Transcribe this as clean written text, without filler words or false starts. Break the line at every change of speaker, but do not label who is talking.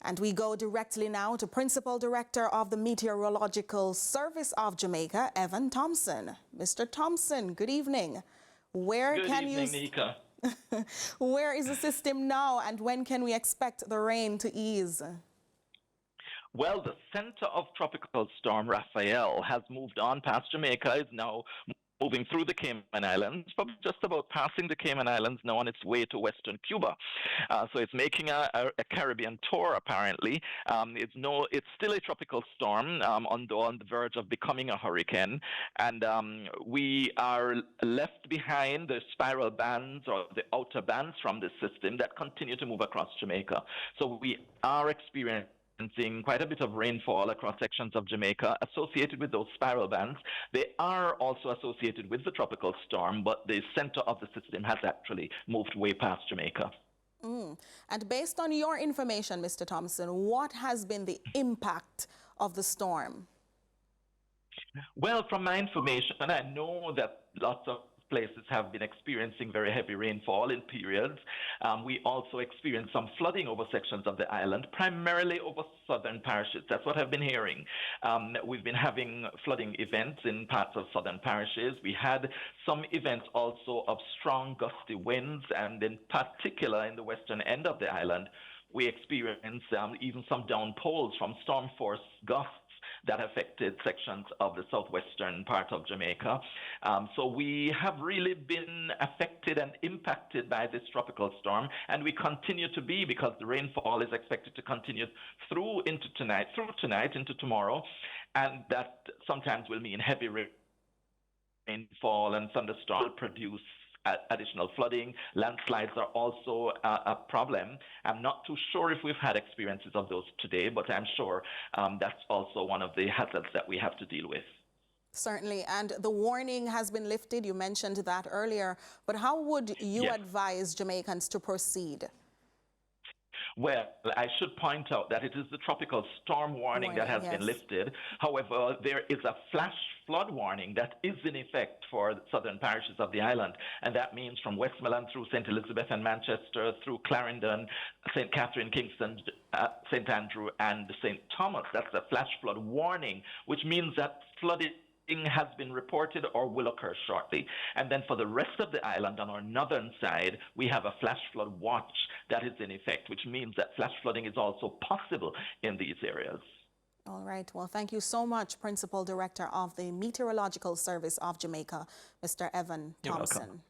And we go directly now to Principal Director of the Meteorological Service of Jamaica, Evan Thompson. Mr. Thompson, good evening. Where
Good evening, Nika.
Where is the system now, and when can we expect the rain to ease?
Well, the center of Tropical Storm Rafael has moved on past Jamaica, is now moving through the Cayman Islands, probably just about passing the Cayman Islands now on its way to western Cuba. So it's making a Caribbean tour, apparently. It's still a tropical storm, on the verge of becoming a hurricane. And we are left behind the spiral bands or the outer bands from this system that continue to move across Jamaica. So we are experiencing quite a bit of rainfall across sections of Jamaica associated with those spiral bands. They are also associated with the tropical storm, but the center of the system has actually moved way past Jamaica.
And based on your information, Mr. Thompson, what has been the impact of the storm?
Well, from my information, I know that lots of places have been experiencing very heavy rainfall in periods. We also experienced some flooding over sections of the island, primarily over southern parishes. That's what I've been hearing. We've been having flooding events in parts of southern parishes. We had some events also of strong gusty winds, and in particular in the western end of the island, we experienced even some downpours from storm force gusts that affected sections of the southwestern part of Jamaica. So we have really been affected and impacted by this tropical storm, and we continue to be, because the rainfall is expected to continue through tonight into tomorrow, and that sometimes will mean heavy rainfall and thunderstorms will produce additional flooding. Landslides are also a problem. I'm not too sure if we've had experiences of those today, but I'm sure that's also one of the hazards that we have to deal with.
Certainly, and the warning has been lifted. You mentioned that earlier, but how would you advise Jamaicans to proceed?
Well, I should point out that it is the tropical storm warning that has been lifted. However, there is a flash flood warning that is in effect for the southern parishes of the island, and that means from Westmoreland through St. Elizabeth and Manchester, through Clarendon, St. Catherine, Kingston, St. Andrew, and St. Thomas. That's a flash flood warning, which means that flooding has been reported or will occur shortly. And then for the rest of the island on our northern side, we have a flash flood watch that is in effect, which means that flash flooding is also possible in these areas.
All right. Well, thank you so much, Principal Director of the Meteorological Service of Jamaica, Mr. Evan Thompson.
You're welcome.